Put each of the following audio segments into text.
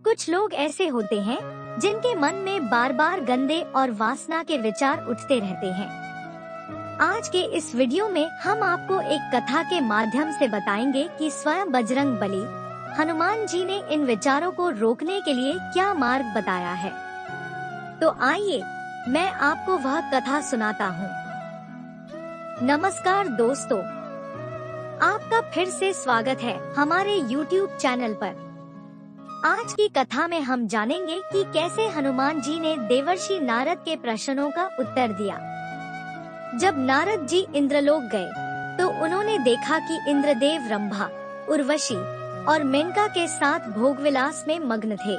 कुछ लोग ऐसे होते हैं जिनके मन में बार बार गंदे और वासना के विचार उठते रहते हैं। आज के इस वीडियो में हम आपको एक कथा के माध्यम से बताएंगे कि स्वयं बजरंग बली हनुमान जी ने इन विचारों को रोकने के लिए क्या मार्ग बताया है। तो आइए मैं आपको वह कथा सुनाता हूँ। नमस्कार दोस्तों, आपका फिर से स्वागत है हमारे YouTube चैनल पर। आज की कथा में हम जानेंगे कि कैसे हनुमान जी ने देवर्षि नारद के प्रश्नों का उत्तर दिया। जब नारद जी इंद्रलोक गए तो उन्होंने देखा कि इंद्रदेव रंभा, उर्वशी और मेनका के साथ भोगविलास में मग्न थे।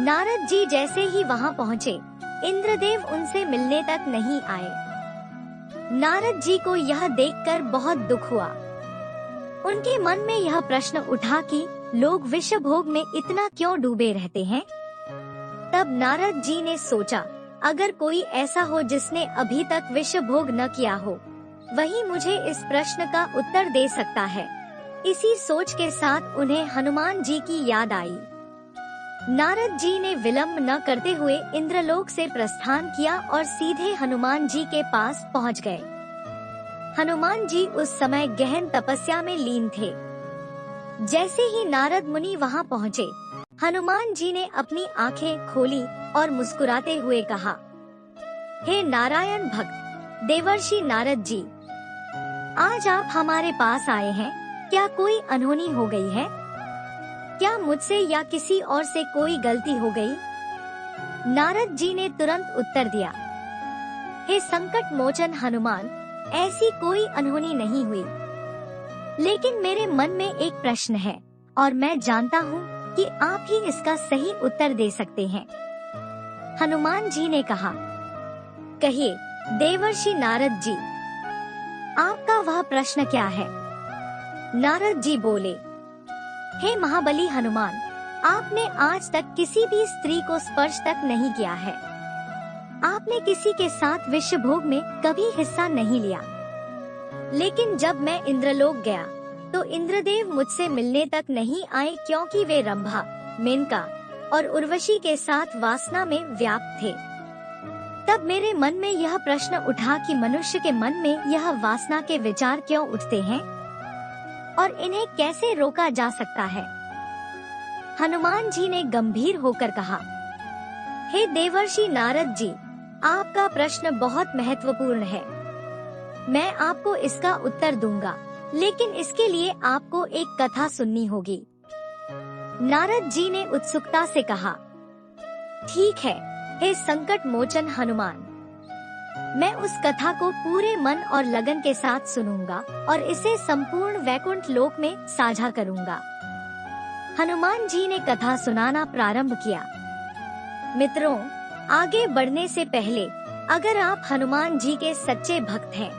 नारद जी जैसे ही वहां पहुंचे, इंद्रदेव उनसे मिलने तक नहीं आए। नारद जी को यह देखकर बहुत दुख हुआ। उनके मन में यह प्रश्न उठा कि लोग विषय भोग में इतना क्यों डूबे रहते हैं। तब नारद जी ने सोचा, अगर कोई ऐसा हो जिसने अभी तक विषय भोग न किया हो, वही मुझे इस प्रश्न का उत्तर दे सकता है। इसी सोच के साथ उन्हें हनुमान जी की याद आई। नारद जी ने विलंब न करते हुए इंद्रलोक से प्रस्थान किया और सीधे हनुमान जी के पास पहुंच गए। हनुमान जी उस समय गहन तपस्या में लीन थे। जैसे ही नारद मुनि वहां पहुंचे, हनुमान जी ने अपनी आंखें खोली और मुस्कुराते हुए कहा, हे नारायण भक्त देवर्षि नारद जी, आज आप हमारे पास आए हैं। क्या कोई अनहोनी हो गई है? क्या मुझसे या किसी और से कोई गलती हो गई? नारद जी ने तुरंत उत्तर दिया, हे संकट मोचन हनुमान, ऐसी कोई अनहोनी नहीं हुई। लेकिन मेरे मन में एक प्रश्न है और मैं जानता हूँ कि आप ही इसका सही उत्तर दे सकते हैं। हनुमान जी ने कहा, कहिए देवर्षि नारद जी, आपका वह प्रश्न क्या है? नारद जी बोले, हे महाबली हनुमान, आपने आज तक किसी भी स्त्री को स्पर्श तक नहीं किया है। आपने किसी के साथ विषय भोग में कभी हिस्सा नहीं लिया। लेकिन जब मैं इंद्रलोक गया तो इंद्रदेव मुझसे मिलने तक नहीं आए, क्योंकि वे रंभा, मेनका और उर्वशी के साथ वासना में व्याप्त थे। तब मेरे मन में यह प्रश्न उठा कि मनुष्य के मन में यह वासना के विचार क्यों उठते हैं और इन्हें कैसे रोका जा सकता है। हनुमान जी ने गंभीर होकर कहा, हे देवर्षि नारद जी, आपका प्रश्न बहुत महत्वपूर्ण है। मैं आपको इसका उत्तर दूंगा, लेकिन इसके लिए आपको एक कथा सुननी होगी। नारद जी ने उत्सुकता से कहा, ठीक है, हे संकट मोचन हनुमान, मैं उस कथा को पूरे मन और लगन के साथ सुनूंगा और इसे संपूर्ण वैकुंठ लोक में साझा करूंगा। हनुमान जी ने कथा सुनाना प्रारंभ किया। मित्रों, आगे बढ़ने से पहले अगर आप हनुमान जी के सच्चे भक्त हैं,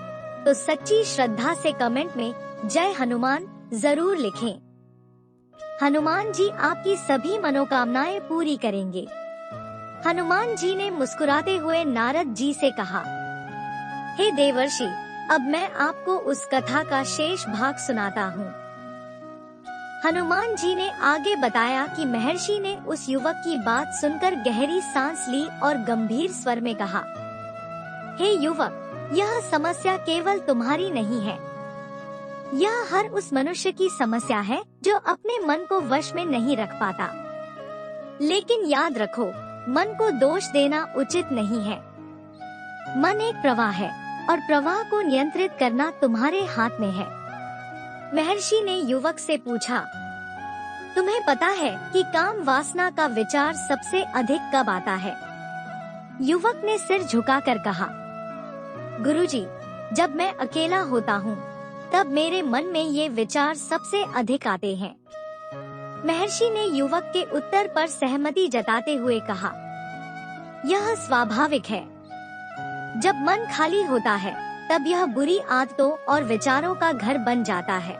तो सच्ची श्रद्धा से कमेंट में जय हनुमान जरूर लिखें। हनुमान जी आपकी सभी मनोकामनाएं पूरी करेंगे। हनुमान जी ने मुस्कुराते हुए नारद जी से कहा, हे देवर्षि, अब मैं आपको उस कथा का शेष भाग सुनाता हूँ। हनुमान जी ने आगे बताया कि महर्षि ने उस युवक की बात सुनकर गहरी सांस ली और गंभीर स्वर में कहा, हे युवक, यह समस्या केवल तुम्हारी नहीं है। यह हर उस मनुष्य की समस्या है जो अपने मन को वश में नहीं रख पाता। लेकिन याद रखो, मन को दोष देना उचित नहीं है। मन एक प्रवाह है और प्रवाह को नियंत्रित करना तुम्हारे हाथ में है। महर्षि ने युवक से पूछा, तुम्हें पता है कि काम वासना का विचार सबसे अधिक कब आता है? युवक ने सिर झुकाकर कहा, गुरुजी, जब मैं अकेला होता हूँ तब मेरे मन में ये विचार सबसे अधिक आते हैं। महर्षि ने युवक के उत्तर पर सहमति जताते हुए कहा, यह स्वाभाविक है। जब मन खाली होता है तब यह बुरी आदतों और विचारों का घर बन जाता है।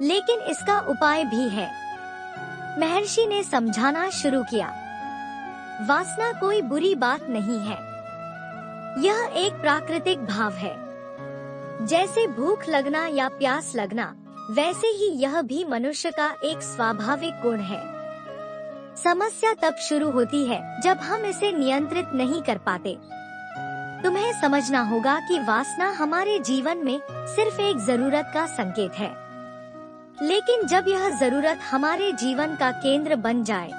लेकिन इसका उपाय भी है। महर्षि ने समझाना शुरू किया, वासना कोई बुरी बात नहीं है। यह एक प्राकृतिक भाव है। जैसे भूख लगना या प्यास लगना, वैसे ही यह भी मनुष्य का एक स्वाभाविक गुण है। समस्या तब शुरू होती है जब हम इसे नियंत्रित नहीं कर पाते। तुम्हें समझना होगा कि वासना हमारे जीवन में सिर्फ एक जरूरत का संकेत है, लेकिन जब यह जरूरत हमारे जीवन का केंद्र बन जाए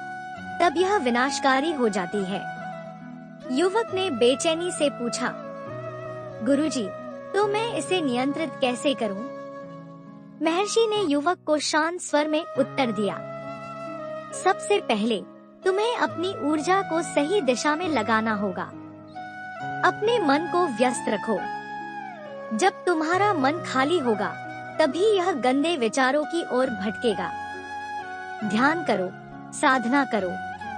तब यह विनाशकारी हो जाती है। युवक ने बेचैनी से पूछा, गुरुजी, तो मैं इसे नियंत्रित कैसे करूं? महर्षि ने युवक को शांत स्वर में उत्तर दिया, सबसे पहले तुम्हें अपनी ऊर्जा को सही दिशा में लगाना होगा। अपने मन को व्यस्त रखो। जब तुम्हारा मन खाली होगा तभी यह गंदे विचारों की ओर भटकेगा। ध्यान करो, साधना करो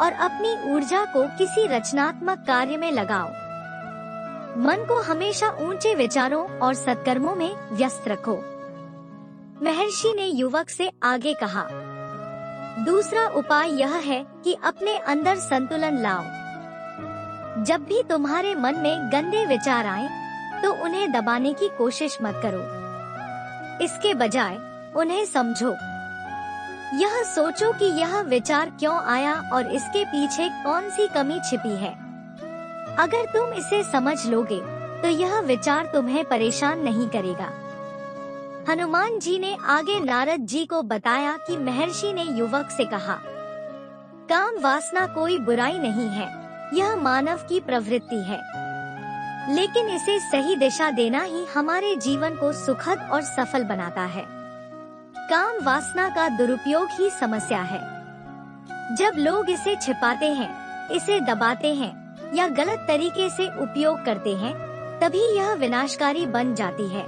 और अपनी ऊर्जा को किसी रचनात्मक कार्य में लगाओ। मन को हमेशा ऊंचे विचारों और सत्कर्मों में व्यस्त रखो। महर्षि ने युवक से आगे कहा, दूसरा उपाय यह है कि अपने अंदर संतुलन लाओ। जब भी तुम्हारे मन में गंदे विचार आए तो उन्हें दबाने की कोशिश मत करो। इसके बजाय उन्हें समझो। यह सोचो कि यह विचार क्यों आया और इसके पीछे कौन सी कमी छिपी है। अगर तुम इसे समझ लोगे तो यह विचार तुम्हें परेशान नहीं करेगा। हनुमान जी ने आगे नारद जी को बताया कि महर्षि ने युवक से कहा, काम वासना कोई बुराई नहीं है, यह मानव की प्रवृत्ति है, लेकिन इसे सही दिशा देना ही हमारे जीवन को सुखद और सफल बनाता है। काम वासना का दुरुपयोग ही समस्या है। जब लोग इसे छिपाते हैं, इसे दबाते हैं या गलत तरीके से उपयोग करते हैं, तभी यह विनाशकारी बन जाती है।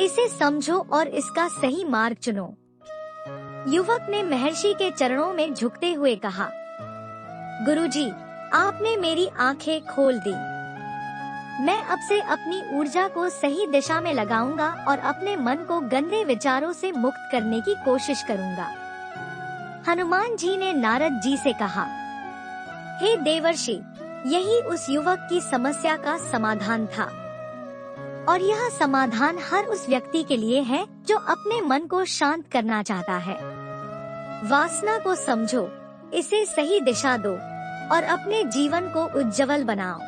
इसे समझो और इसका सही मार्ग चुनो। युवक ने महर्षि के चरणों में झुकते हुए कहा, गुरुजी, आपने मेरी आंखें खोल दी। मैं अब से अपनी ऊर्जा को सही दिशा में लगाऊंगा और अपने मन को गंदे विचारों से मुक्त करने की कोशिश करूंगा। हनुमान जी ने नारद जी से कहा, हे देवर्षि, यही उस युवक की समस्या का समाधान था और यह समाधान हर उस व्यक्ति के लिए है जो अपने मन को शांत करना चाहता है। वासना को समझो, इसे सही दिशा दो और अपने जीवन को उज्जवल बनाओ।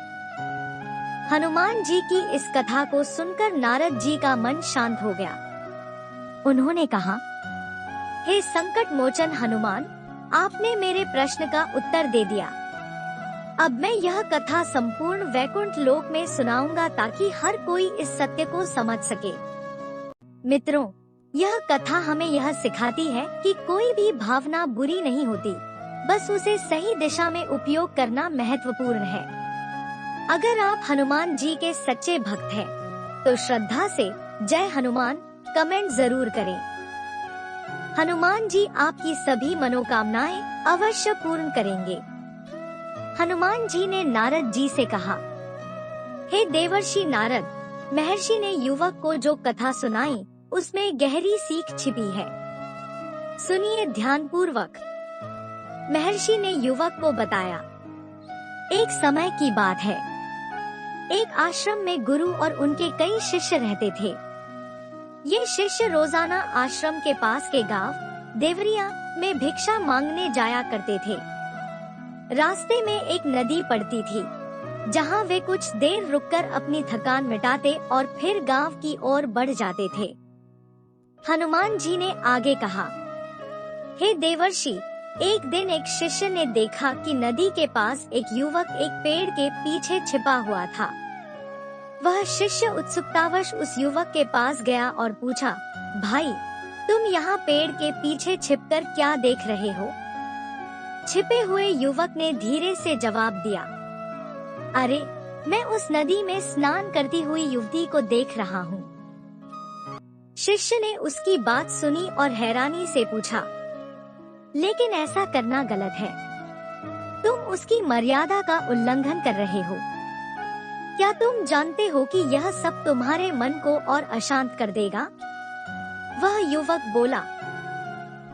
हनुमान जी की इस कथा को सुनकर नारद जी का मन शांत हो गया। उन्होंने कहा, हे संकट मोचन हनुमान, आपने मेरे प्रश्न का उत्तर दे दिया। अब मैं यह कथा संपूर्ण वैकुंठ लोक में सुनाऊंगा ताकि हर कोई इस सत्य को समझ सके। मित्रों, यह कथा हमें यह सिखाती है कि कोई भी भावना बुरी नहीं होती, बस उसे सही दिशा में उपयोग करना महत्वपूर्ण है। अगर आप हनुमान जी के सच्चे भक्त हैं, तो श्रद्धा से जय हनुमान कमेंट जरूर करें। हनुमान जी आपकी सभी मनोकामनाएं अवश्य पूर्ण करेंगे। हनुमान जी ने नारद जी से कहा, हे देवर्षि नारद, महर्षि ने युवक को जो कथा सुनाई उसमें गहरी सीख छिपी है। सुनिए ध्यान पूर्वक। महर्षि ने युवक को बताया, एक समय की बात है। एक आश्रम में गुरु और उनके कई शिष्य रहते थे। ये शिष्य रोजाना आश्रम के पास के गांव देवरिया में भिक्षा मांगने जाया करते थे। रास्ते में एक नदी पड़ती थी, जहां वे कुछ देर रुककर अपनी थकान मिटाते और फिर गांव की ओर बढ़ जाते थे। हनुमान जी ने आगे कहा, हे देवर्षि, एक दिन एक शिष्य ने देखा कि नदी के पास एक युवक एक पेड़ के पीछे छिपा हुआ था। वह शिष्य उत्सुकतावश उस युवक के पास गया और पूछा, भाई, तुम यहाँ पेड़ के पीछे छिपकर क्या देख रहे हो? छिपे हुए युवक ने धीरे से जवाब दिया, अरे, मैं उस नदी में स्नान करती हुई युवती को देख रहा हूँ। शिष्य ने उसकी बात सुनी और हैरानी से पूछा, लेकिन ऐसा करना गलत है। तुम उसकी मर्यादा का उल्लंघन कर रहे हो। क्या तुम जानते हो कि यह सब तुम्हारे मन को और अशांत कर देगा? वह युवक बोला,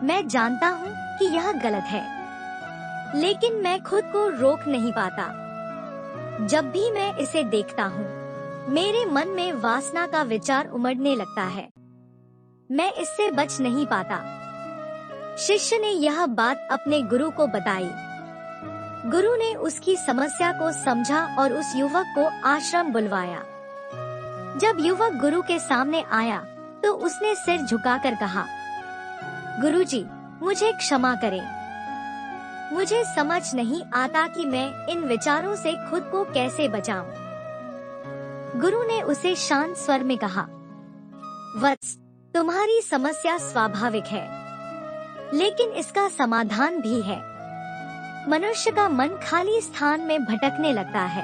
मैं जानता हूँ कि यह गलत है, लेकिन मैं खुद को रोक नहीं पाता। जब भी मैं इसे देखता हूँ, मेरे मन में वासना का विचार उमड़ने लगता है। मैं इससे बच नहीं पाता। शिष्य ने यह बात अपने गुरु को बताई। गुरु ने उसकी समस्या को समझा और उस युवक को आश्रम बुलवाया। जब युवक गुरु के सामने आया तो उसने सिर झुकाकर कहा, गुरुजी, मुझे क्षमा करें। मुझे समझ नहीं आता कि मैं इन विचारों से खुद को कैसे बचाऊं। गुरु ने उसे शांत स्वर में कहा, वत्स, तुम्हारी समस्या स्वाभाविक है, लेकिन इसका समाधान भी है। मनुष्य का मन खाली स्थान में भटकने लगता है।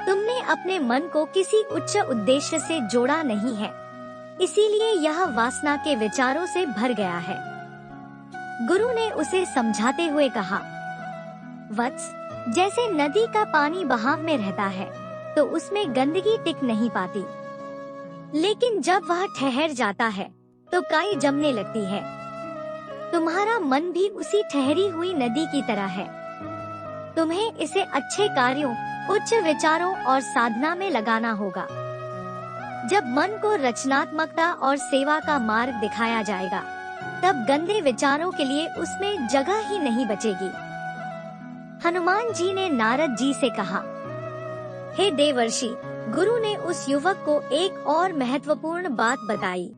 तुमने अपने मन को किसी उच्च उद्देश्य से जोड़ा नहीं है, इसीलिए यह वासना के विचारों से भर गया है। गुरु ने उसे समझाते हुए कहा, वत्स, जैसे नदी का पानी बहाव में रहता है तो उसमें गंदगी टिक नहीं पाती, लेकिन जब वह ठहर जाता है तो काई जमने लगती है। तुम्हारा मन भी उसी ठहरी हुई नदी की तरह है। तुम्हें इसे अच्छे कार्यों, उच्च विचारों और साधना में लगाना होगा। जब मन को रचनात्मकता और सेवा का मार्ग दिखाया जाएगा, तब गंदे विचारों के लिए उसमें जगह ही नहीं बचेगी। हनुमान जी ने नारद जी से कहा, हे देवर्षि, गुरु ने उस युवक को एक और महत्वपूर्ण बात बताई।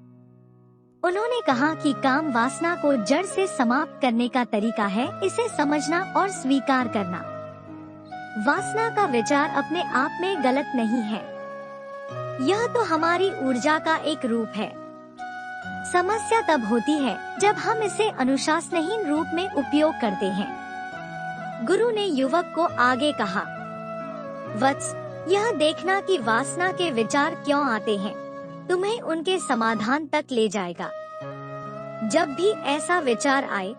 उन्होंने कहा कि काम वासना को जड़ से समाप्त करने का तरीका है इसे समझना और स्वीकार करना। वासना का विचार अपने आप में गलत नहीं है, यह तो हमारी ऊर्जा का एक रूप है। समस्या तब होती है जब हम इसे अनुशासनहीन रूप में उपयोग करते हैं। गुरु ने युवक को आगे कहा, वत्स, यह देखना कि वासना के विचार क्यों आते हैं तुम्हें उनके समाधान तक ले जाएगा। जब भी ऐसा विचार आए,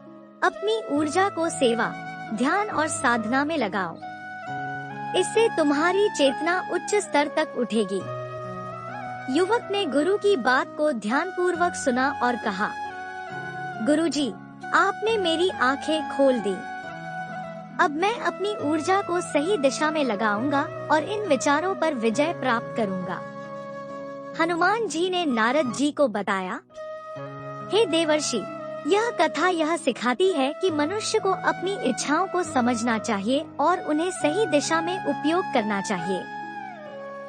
अपनी ऊर्जा को सेवा, ध्यान और साधना में लगाओ। इससे तुम्हारी चेतना उच्च स्तर तक उठेगी। युवक ने गुरु की बात को ध्यानपूर्वक सुना और कहा, गुरुजी, आपने मेरी आंखें खोल दी। अब मैं अपनी ऊर्जा को सही दिशा में लगाऊंगा और इन विचारों पर विजय प्राप्त करूंगा। हनुमान जी ने नारद जी को बताया, हे देवर्षि, यह कथा यह सिखाती है कि मनुष्य को अपनी इच्छाओं को समझना चाहिए और उन्हें सही दिशा में उपयोग करना चाहिए।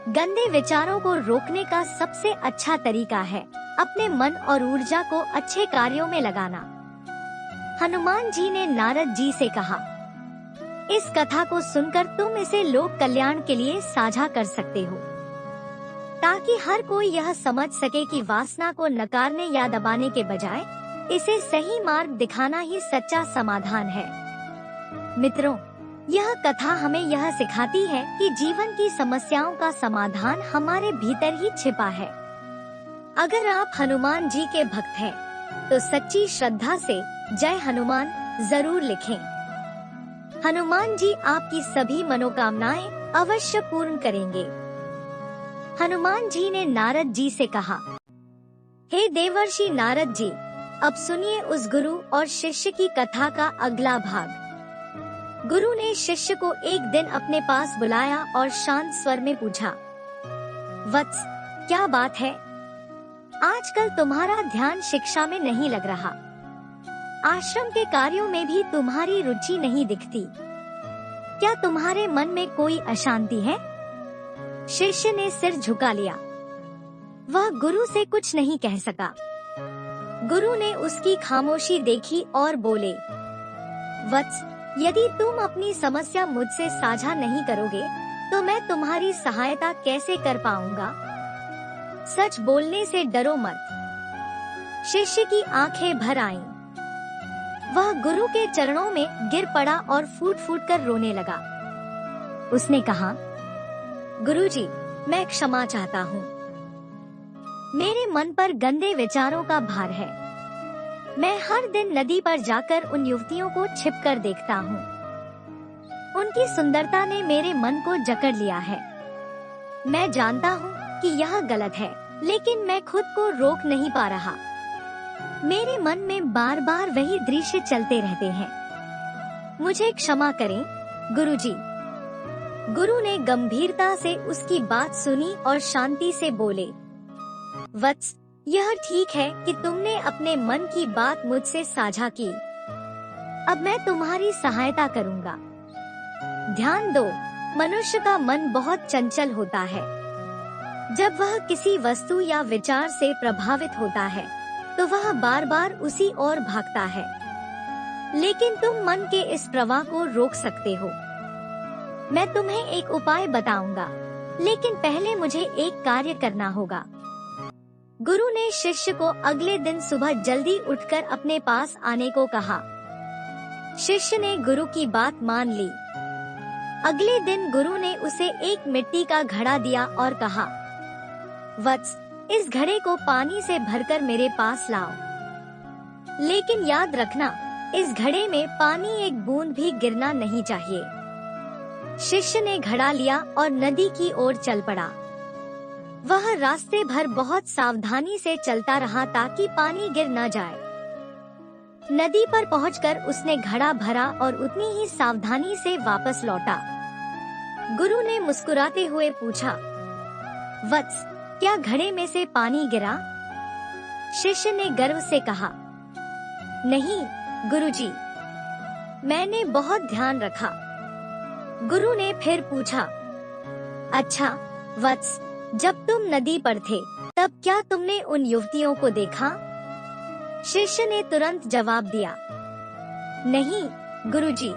गंदे विचारों को रोकने का सबसे अच्छा तरीका है अपने मन और ऊर्जा को अच्छे कार्यों में लगाना। हनुमान जी ने नारद जी से कहा, इस कथा को सुनकर तुम इसे लोक कल्याण के लिए साझा कर सकते हो, ताकि हर कोई यह समझ सके कि वासना को नकारने या दबाने के बजाय इसे सही मार्ग दिखाना ही सच्चा समाधान है। मित्रों, यह कथा हमें यह सिखाती है कि जीवन की समस्याओं का समाधान हमारे भीतर ही छिपा है। अगर आप हनुमान जी के भक्त हैं, तो सच्ची श्रद्धा से जय हनुमान जरूर लिखें। हनुमान जी आपकी सभी मनोकामनाएं अवश्य पूर्ण करेंगे। हनुमान जी ने नारद जी से कहा, हे देवर्षि नारद जी, अब सुनिए उस गुरु और शिष्य की कथा का अगला भाग। गुरु ने शिष्य को एक दिन अपने पास बुलाया और शांत स्वर में पूछा, वत्स, क्या बात है? आजकल तुम्हारा ध्यान शिक्षा में नहीं लग रहा। आश्रम के कार्यों में भी तुम्हारी रुचि नहीं दिखती। क्या तुम्हारे मन में कोई अशांति है? शिष्य ने सिर झुका लिया। वह गुरु से कुछ नहीं कह सका। गुरु ने उसकी खामोशी देखी और बोले, वत्स, यदि तुम अपनी समस्या मुझसे साझा नहीं करोगे तो मैं तुम्हारी सहायता कैसे कर पाऊंगा? सच बोलने से डरो मत। शिष्य की आंखें भर आईं। वह गुरु के चरणों में गिर पड़ा और फूट फूट कर रोने लगा। उसने कहा, गुरुजी, मैं क्षमा चाहता हूँ। मेरे मन पर गंदे विचारों का भार है। मैं हर दिन नदी पर जाकर उन युवतियों को छिपकर देखता हूँ। उनकी सुंदरता ने मेरे मन को जकड़ लिया है। मैं जानता हूँ कि यह गलत है, लेकिन मैं खुद को रोक नहीं पा रहा। मेरे मन में बार बार वही दृश्य चलते रहते हैं। मुझे क्षमा करें गुरुजी। गुरु ने गंभीरता से उसकी बात सुनी और शांति से बोले, वत्स, यह ठीक है कि तुमने अपने मन की बात मुझसे साझा की। अब मैं तुम्हारी सहायता करूंगा। ध्यान दो, मनुष्य का मन बहुत चंचल होता है। जब वह किसी वस्तु या विचार से प्रभावित होता है तो वह बार बार उसी ओर भागता है। लेकिन तुम मन के इस प्रवाह को रोक सकते हो। मैं तुम्हें एक उपाय बताऊंगा, लेकिन पहले मुझे एक कार्य करना होगा। गुरु ने शिष्य को अगले दिन सुबह जल्दी उठकर अपने पास आने को कहा। शिष्य ने गुरु की बात मान ली। अगले दिन गुरु ने उसे एक मिट्टी का घड़ा दिया और कहा, वत्स, इस घड़े को पानी से भरकर मेरे पास लाओ। लेकिन याद रखना, इस घड़े में पानी एक बूंद भी गिरना नहीं चाहिए। शिष्य ने घड़ा लिया और नदी की ओर चल पड़ा। वह रास्ते भर बहुत सावधानी से चलता रहा ताकि पानी गिर न जाए। नदी पर पहुंचकर उसने घड़ा भरा और उतनी ही सावधानी से वापस लौटा। गुरु ने मुस्कुराते हुए पूछा, वत्स, क्या घड़े में से पानी गिरा? शिष्य ने गर्व से कहा, नहीं गुरुजी, मैंने बहुत ध्यान रखा। गुरु ने फिर पूछा, अच्छा वत्स, जब तुम नदी पर थे तब क्या तुमने उन युवतियों को देखा? शिष्य ने तुरंत जवाब दिया, नहीं गुरुजी,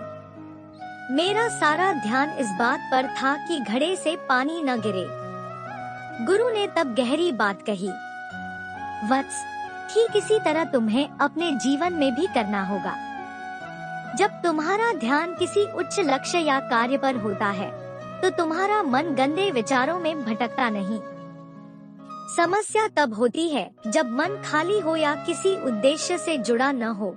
मेरा सारा ध्यान इस बात पर था कि घड़े से पानी न गिरे। गुरु ने तब गहरी बात कही, वत्स, ठीक इसी तरह तुम्हें अपने जीवन में भी करना होगा। जब तुम्हारा ध्यान किसी उच्च लक्ष्य या कार्य पर होता है तो तुम्हारा मन गंदे विचारों में भटकता नहीं। समस्या तब होती है जब मन खाली हो या किसी उद्देश्य से जुड़ा न हो।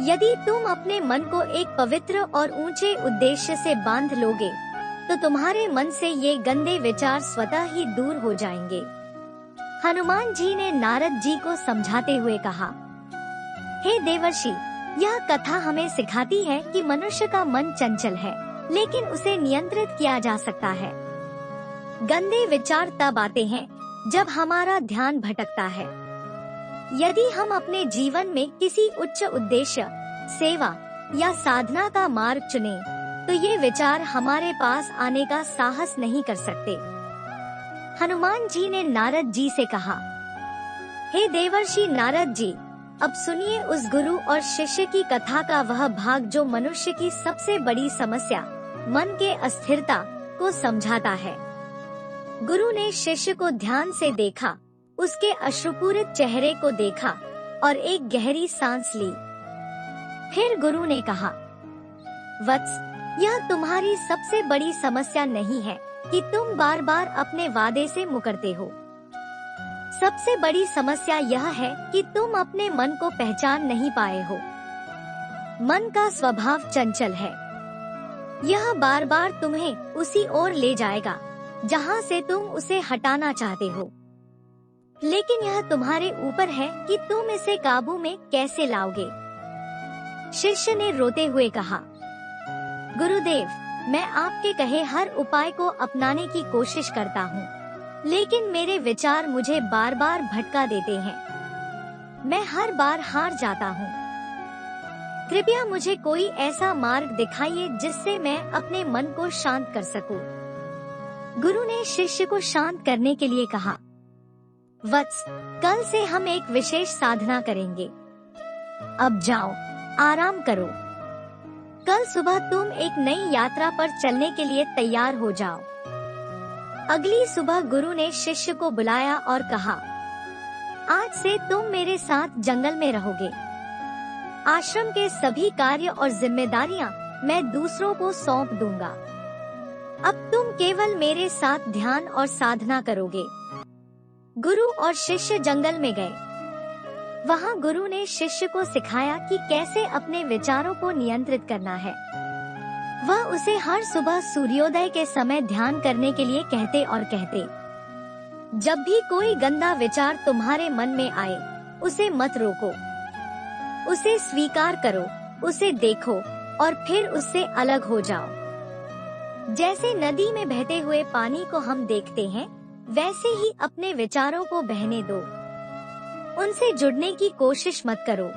यदि तुम अपने मन को एक पवित्र और ऊंचे उद्देश्य से बांध लोगे तो तुम्हारे मन से ये गंदे विचार स्वतः ही दूर हो जाएंगे। हनुमान जी ने नारद जी को समझाते हुए कहा, हे देवर्षि, यह कथा हमें सिखाती है कि मनुष्य का मन चंचल है, लेकिन उसे नियंत्रित किया जा सकता है। गंदे विचार तब आते हैं जब हमारा ध्यान भटकता है। यदि हम अपने जीवन में किसी उच्च उद्देश्य, सेवा या साधना का मार्ग चुने तो ये विचार हमारे पास आने का साहस नहीं कर सकते। हनुमान जी ने नारद जी से कहा, हे देवर्षि नारद जी, अब सुनिए उस गुरु और शिष्य की कथा का वह भाग जो मनुष्य की सबसे बड़ी समस्या, मन के अस्थिरता को समझाता है। गुरु ने शिष्य को ध्यान से देखा, उसके अश्रुपूरित चेहरे को देखा और एक गहरी सांस ली। फिर गुरु ने कहा, वत्स, यह तुम्हारी सबसे बड़ी समस्या नहीं है कि तुम बार बार अपने वादे से मुकरते हो। सबसे बड़ी समस्या यह है कि तुम अपने मन को पहचान नहीं पाए हो। मन का स्वभाव चंचल है। यह बार बार तुम्हें उसी ओर ले जाएगा जहां से तुम उसे हटाना चाहते हो। लेकिन यह तुम्हारे ऊपर है कि तुम इसे काबू में कैसे लाओगे। शिष्य ने रोते हुए कहा, गुरुदेव, मैं आपके कहे हर उपाय को अपनाने की कोशिश करता हूँ, लेकिन मेरे विचार मुझे बार बार भटका देते हैं। मैं हर बार हार जाता हूँ। कृपया मुझे कोई ऐसा मार्ग दिखाइए जिससे मैं अपने मन को शांत कर सकूं। गुरु ने शिष्य को शांत करने के लिए कहा, वत्स, कल से हम एक विशेष साधना करेंगे। अब जाओ, आराम करो। कल सुबह तुम एक नई यात्रा पर चलने के लिए तैयार हो जाओ। अगली सुबह गुरु ने शिष्य को बुलाया और कहा, आज से तुम मेरे साथ जंगल में रहोगे। आश्रम के सभी कार्य और जिम्मेदारियां मैं दूसरों को सौंप दूंगा। अब तुम केवल मेरे साथ ध्यान और साधना करोगे। गुरु और शिष्य जंगल में गए। वहाँ गुरु ने शिष्य को सिखाया कि कैसे अपने विचारों को नियंत्रित करना है। वह उसे हर सुबह सूर्योदय के समय ध्यान करने के लिए कहते और कहते, जब भी कोई गंदा विचार तुम्हारे मन में आए, उसे मत रोको। उसे स्वीकार करो, उसे देखो और फिर उससे अलग हो जाओ। जैसे नदी में बहते हुए पानी को हम देखते हैं, वैसे ही अपने विचारों को बहने दो। उनसे जुड़ने की कोशिश मत करो।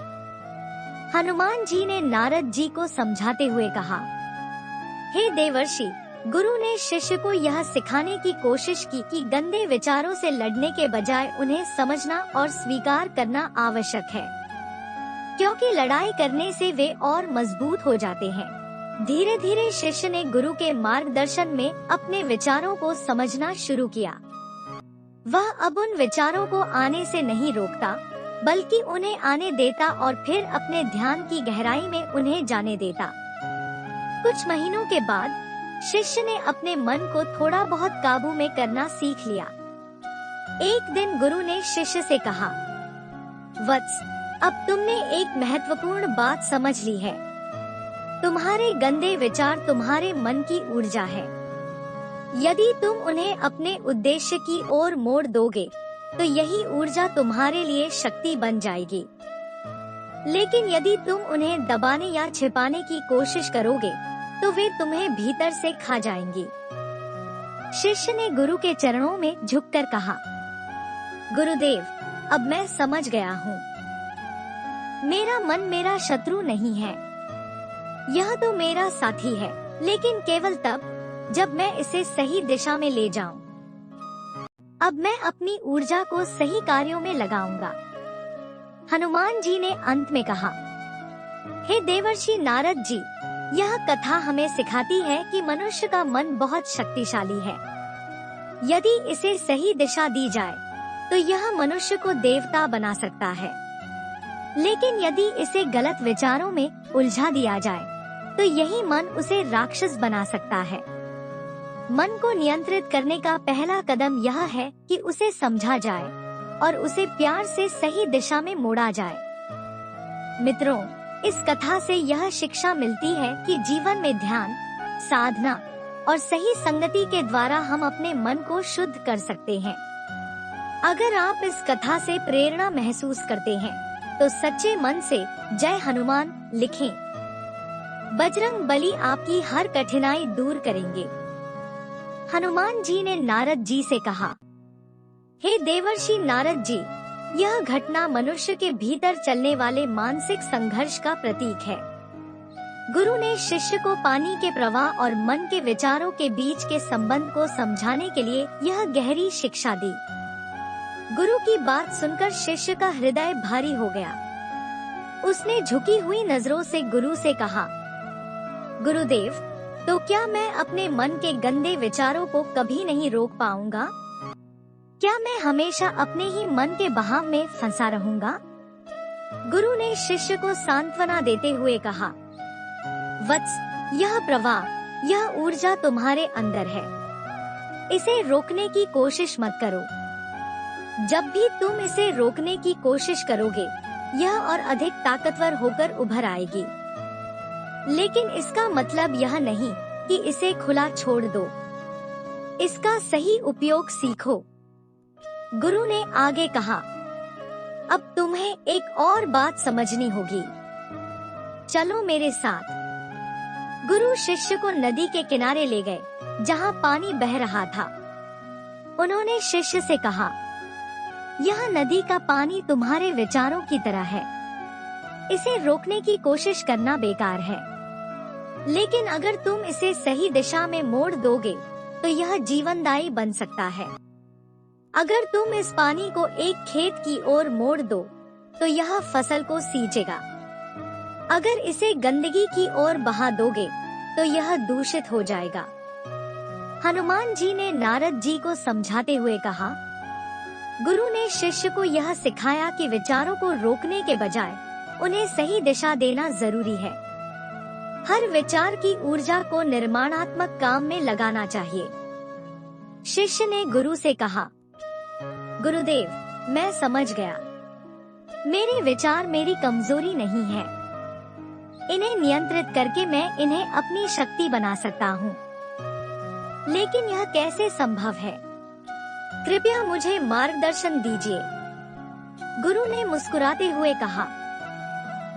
हनुमान जी ने नारद जी को समझाते हुए कहा, हे देवर्षि, गुरु ने शिष्य को यह सिखाने की कोशिश की कि गंदे विचारों से लड़ने के बजाय उन्हें समझना और स्वीकार करना आवश्यक है, क्योंकि लड़ाई करने से वे और मजबूत हो जाते हैं। धीरे धीरे शिष्य ने गुरु के मार्गदर्शन में अपने विचारों को समझना शुरू किया। वह अब उन विचारों को आने से नहीं रोकता, बल्कि उन्हें आने देता और फिर अपने ध्यान की गहराई में उन्हें जाने देता। कुछ महीनों के बाद शिष्य ने अपने मन को थोड़ा बहुत काबू में करना सीख लिया। एक दिन गुरु ने शिष्य से कहा, वत्स, अब तुमने एक महत्वपूर्ण बात समझ ली है। तुम्हारे गंदे विचार तुम्हारे मन की ऊर्जा है। यदि तुम उन्हें अपने उद्देश्य की ओर मोड़ दोगे, तो यही ऊर्जा तुम्हारे लिए शक्ति बन जाएगी। लेकिन यदि तुम उन्हें दबाने या छिपाने की कोशिश करोगे, तो वे तुम्हें भीतर से खा जाएंगी। शिष्य ने गुरु के चरणों में झुककर कहा, गुरुदेव, अब मैं समझ गया हूँ। मेरा मन मेरा शत्रु नहीं है। यह तो मेरा साथी है, लेकिन केवल तब जब मैं इसे सही दिशा में ले जाऊं। अब मैं अपनी ऊर्जा को सही कार्यों में लगाऊंगा। हनुमान जी ने अंत में कहा, हे देवर्षि नारद जी, यह कथा हमें सिखाती है कि मनुष्य का मन बहुत शक्तिशाली है। यदि इसे सही दिशा दी जाए, तो यह मनुष्य को देवता बना सकता है। लेकिन यदि इसे गलत विचारों में उलझा दिया जाए, तो यही मन उसे राक्षस बना सकता है। मन को नियंत्रित करने का पहला कदम यह है कि उसे समझा जाए और उसे प्यार से सही दिशा में मोड़ा जाए। मित्रों, इस कथा से यह शिक्षा मिलती है कि जीवन में ध्यान, साधना और सही संगति के द्वारा हम अपने मन को शुद्ध कर सकते हैं। अगर आप इस कथा से प्रेरणा महसूस करते हैं, तो सच्चे मन से जय हनुमान लिखें। बजरंग बली आपकी हर कठिनाई दूर करेंगे। हनुमान जी ने नारद जी से कहा, हे देवर्षि नारद जी, यह घटना मनुष्य के भीतर चलने वाले मानसिक संघर्ष का प्रतीक है। गुरु ने शिष्य को पानी के प्रवाह और मन के विचारों के बीच के संबंध को समझाने के लिए यह गहरी शिक्षा दी। गुरु की बात सुनकर शिष्य का हृदय भारी हो गया। उसने झुकी हुई नजरों से गुरु से कहा, गुरुदेव, तो क्या मैं अपने मन के गंदे विचारों को कभी नहीं रोक पाऊंगा? क्या मैं हमेशा अपने ही मन के बहाव में फंसा रहूंगा? गुरु ने शिष्य को सांत्वना देते हुए कहा, वत्स, यह प्रवाह, यह ऊर्जा तुम्हारे अंदर है। इसे रोकने की कोशिश मत करो। जब भी तुम इसे रोकने की कोशिश करोगे, यह और अधिक ताकतवर होकर उभर आएगी। लेकिन इसका मतलब यह नहीं कि इसे खुला छोड़ दो। इसका सही उपयोग सीखो। गुरु ने आगे कहा, अब तुम्हें एक और बात समझनी होगी। चलो मेरे साथ। गुरु शिष्य को नदी के किनारे ले गए, जहाँ पानी बह रहा था। उन्होंने शिष्य से कहा, यह नदी का पानी तुम्हारे विचारों की तरह है। इसे रोकने की कोशिश करना बेकार है। लेकिन अगर तुम इसे सही दिशा में मोड़ दोगे, तो यह जीवनदायी बन सकता है। अगर तुम इस पानी को एक खेत की ओर मोड़ दो, तो यह फसल को सींचेगा। अगर इसे गंदगी की ओर बहा दोगे, तो यह दूषित हो जाएगा। हनुमान जी ने नारद जी को समझाते हुए कहा, गुरु ने शिष्य को यह सिखाया कि विचारों को रोकने के बजाय उन्हें सही दिशा देना जरूरी है। हर विचार की ऊर्जा को निर्माणात्मक काम में लगाना चाहिए। शिष्य ने गुरु से कहा, गुरुदेव, मैं समझ गया। मेरे विचार मेरी कमजोरी नहीं है। इन्हें नियंत्रित करके मैं इन्हें अपनी शक्ति बना सकता हूँ। लेकिन यह कैसे संभव है? कृपया मुझे मार्गदर्शन दीजिए। गुरु ने मुस्कुराते हुए कहा,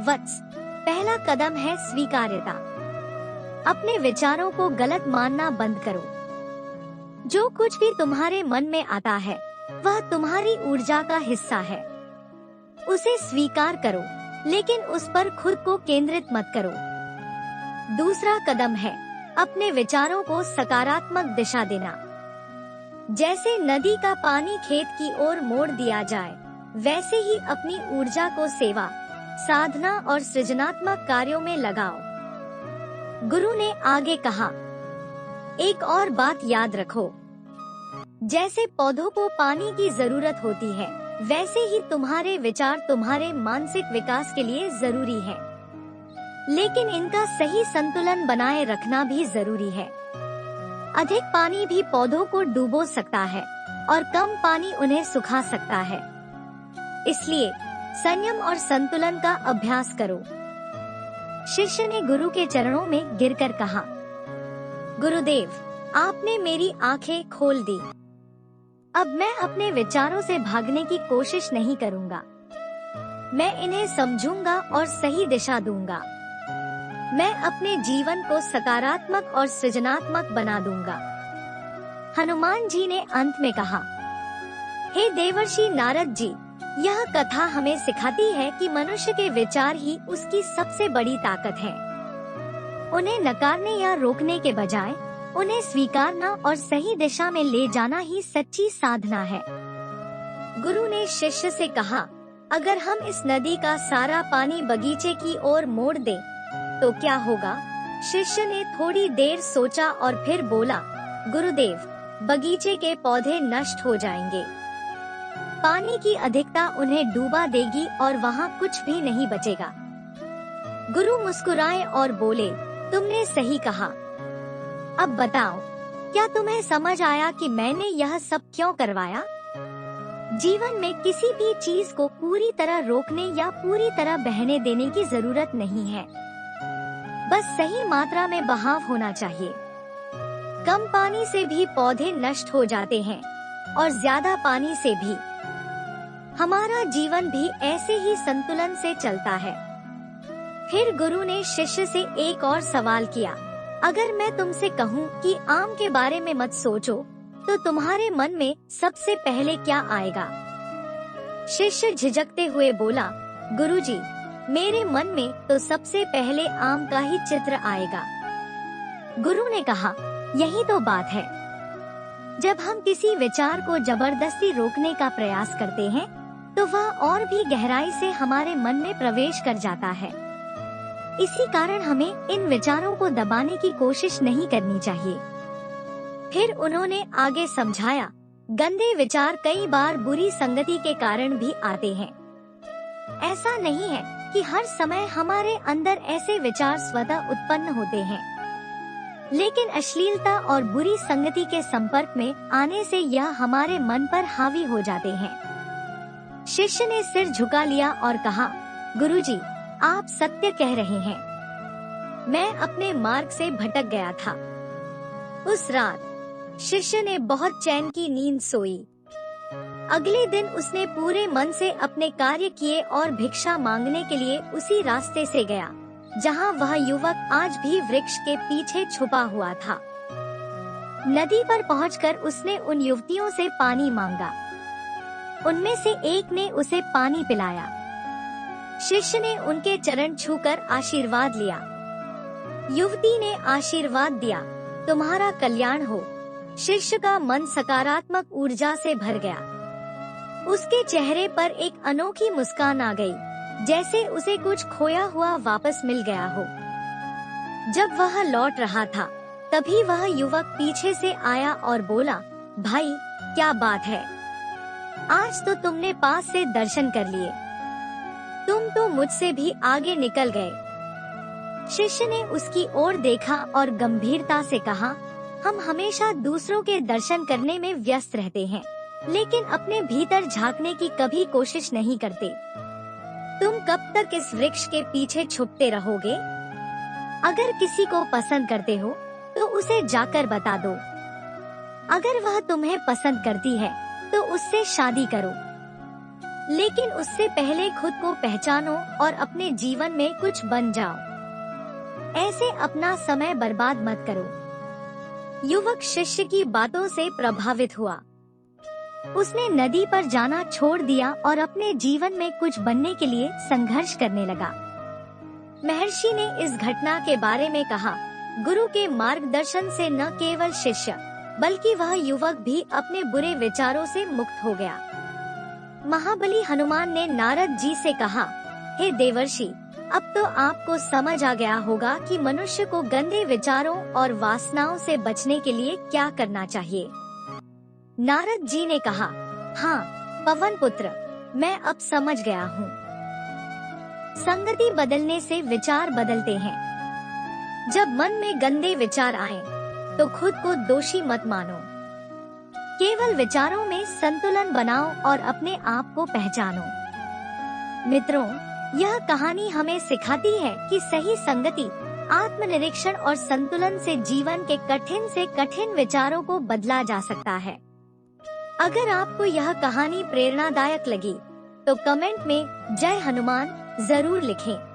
वत्स, पहला कदम है स्वीकार्यता। अपने विचारों को गलत मानना बंद करो। जो कुछ भी तुम्हारे मन में आता है, वह तुम्हारी ऊर्जा का हिस्सा है। उसे स्वीकार करो, लेकिन उस पर खुद को केंद्रित मत करो। दूसरा कदम है अपने विचारों को सकारात्मक दिशा देना। जैसे नदी का पानी खेत की ओर मोड़ दिया जाए, वैसे ही अपनी ऊर्जा को सेवा, साधना और सृजनात्मक कार्यों में लगाओ। गुरु ने आगे कहा, एक और बात याद रखो, जैसे पौधों को पानी की जरूरत होती है, वैसे ही तुम्हारे विचार तुम्हारे मानसिक विकास के लिए जरूरी है। लेकिन इनका सही संतुलन बनाए रखना भी जरूरी है। अधिक पानी भी पौधों को डुबो सकता है और कम पानी उन्हें सुखा सकता है। इसलिए संयम और संतुलन का अभ्यास करो। शिष्य ने गुरु के चरणों में गिरकर कहा, गुरुदेव, आपने मेरी आंखें खोल दी। अब मैं अपने विचारों से भागने की कोशिश नहीं करूंगा। मैं इन्हें समझूंगा और सही दिशा दूंगा। मैं अपने जीवन को सकारात्मक और सृजनात्मक बना दूंगा। हनुमान जी ने अंत में कहा, हे देवर्षि नारद जी, यह कथा हमें सिखाती है कि मनुष्य के विचार ही उसकी सबसे बड़ी ताकत है। उन्हें नकारने या रोकने के बजाय उन्हें स्वीकारना और सही दिशा में ले जाना ही सच्ची साधना है। गुरु ने शिष्य से कहा, अगर हम इस नदी का सारा पानी बगीचे की ओर मोड़ दें, तो क्या होगा? शिष्य ने थोड़ी देर सोचा और फिर बोला, गुरुदेव, बगीचे के पौधे नष्ट हो जाएंगे। पानी की अधिकता उन्हें डूबा देगी और वहाँ कुछ भी नहीं बचेगा। गुरु मुस्कुराए और बोले, तुमने सही कहा। अब बताओ, क्या तुम्हें समझ आया कि मैंने यह सब क्यों करवाया? जीवन में किसी भी चीज को पूरी तरह रोकने या पूरी तरह बहने देने की जरूरत नहीं है। बस सही मात्रा में बहाव होना चाहिए। कम पानी से भी पौधे नष्ट हो जाते हैं और ज्यादा पानी से भी। हमारा जीवन भी ऐसे ही संतुलन से चलता है। फिर गुरु ने शिष्य से एक और सवाल किया, अगर मैं तुमसे कहूँ कि आम के बारे में मत सोचो, तो तुम्हारे मन में सबसे पहले क्या आएगा? शिष्य झिझकते हुए बोला, गुरुजी, मेरे मन में तो सबसे पहले आम का ही चित्र आएगा। गुरु ने कहा, यही तो बात है। जब हम किसी विचार को जबरदस्ती रोकने का प्रयास करते हैं, तो वह और भी गहराई से हमारे मन में प्रवेश कर जाता है। इसी कारण हमें इन विचारों को दबाने की कोशिश नहीं करनी चाहिए। फिर उन्होंने आगे समझाया, गंदे विचार कई बार बुरी संगति के कारण भी आते हैं। ऐसा नहीं है कि हर समय हमारे अंदर ऐसे विचार स्वतः उत्पन्न होते हैं, लेकिन अश्लीलता और बुरी संगति के संपर्क में आने से यह हमारे मन पर हावी हो जाते हैं। शिष्य ने सिर झुका लिया और कहा, गुरुजी, आप सत्य कह रहे हैं। मैं अपने मार्ग से भटक गया था। उस रात शिष्य ने बहुत चैन की नींद सोई। अगले दिन उसने पूरे मन से अपने कार्य किए और भिक्षा मांगने के लिए उसी रास्ते से गया, जहां वह युवक आज भी वृक्ष के पीछे छुपा हुआ था। नदी पर पहुंचकर उसने उन युवतियों से पानी मांगा। उनमें से एक ने उसे पानी पिलाया। शिष्य ने उनके चरण छूकर आशीर्वाद लिया। युवती ने आशीर्वाद दिया, तुम्हारा कल्याण हो। शिष्य का मन सकारात्मक ऊर्जा से भर गया। उसके चेहरे पर एक अनोखी मुस्कान आ गई, जैसे उसे कुछ खोया हुआ वापस मिल गया हो। जब वह लौट रहा था, तभी वह युवक पीछे से आया और बोला, भाई, क्या बात है? आज तो तुमने पास से दर्शन कर लिए। तुम तो मुझसे भी आगे निकल गए। शिष्य ने उसकी ओर देखा और गंभीरता से कहा, हम हमेशा दूसरों के दर्शन करने में व्यस्त रहते हैं, लेकिन अपने भीतर झांकने की कभी कोशिश नहीं करते। तुम कब तक इस वृक्ष के पीछे छुपते रहोगे? अगर किसी को पसंद करते हो, तो उसे जाकर बता दो। अगर वह तुम्हें पसंद करती है, तो उससे शादी करो। लेकिन उससे पहले खुद को पहचानो और अपने जीवन में कुछ बन जाओ। ऐसे अपना समय बर्बाद मत करो। युवक शिष्य की बातों से प्रभावित हुआ। उसने नदी पर जाना छोड़ दिया और अपने जीवन में कुछ बनने के लिए संघर्ष करने लगा। महर्षि ने इस घटना के बारे में कहा, गुरु के मार्गदर्शन से न केवल शिष्य बल्कि वह युवक भी अपने बुरे विचारों से मुक्त हो गया। महाबली हनुमान ने नारद जी से कहा, हे देवर्षि, अब तो आपको समझ आ गया होगा कि मनुष्य को गंदे विचारों और वासनाओं से बचने के लिए क्या करना चाहिए। नारद जी ने कहा, हाँ पवन पुत्र, मैं अब समझ गया हूँ। संगति बदलने से विचार बदलते हैं। जब मन में गंदे विचार आए तो खुद को दोषी मत मानो। केवल विचारों में संतुलन बनाओ और अपने आप को पहचानो। मित्रों, यह कहानी हमें सिखाती है कि सही संगति, आत्मनिरीक्षण और संतुलन से जीवन के कठिन से कठिन विचारों को बदला जा सकता है। अगर आपको यह कहानी प्रेरणादायक लगी तो कमेंट में जय हनुमान जरूर लिखें।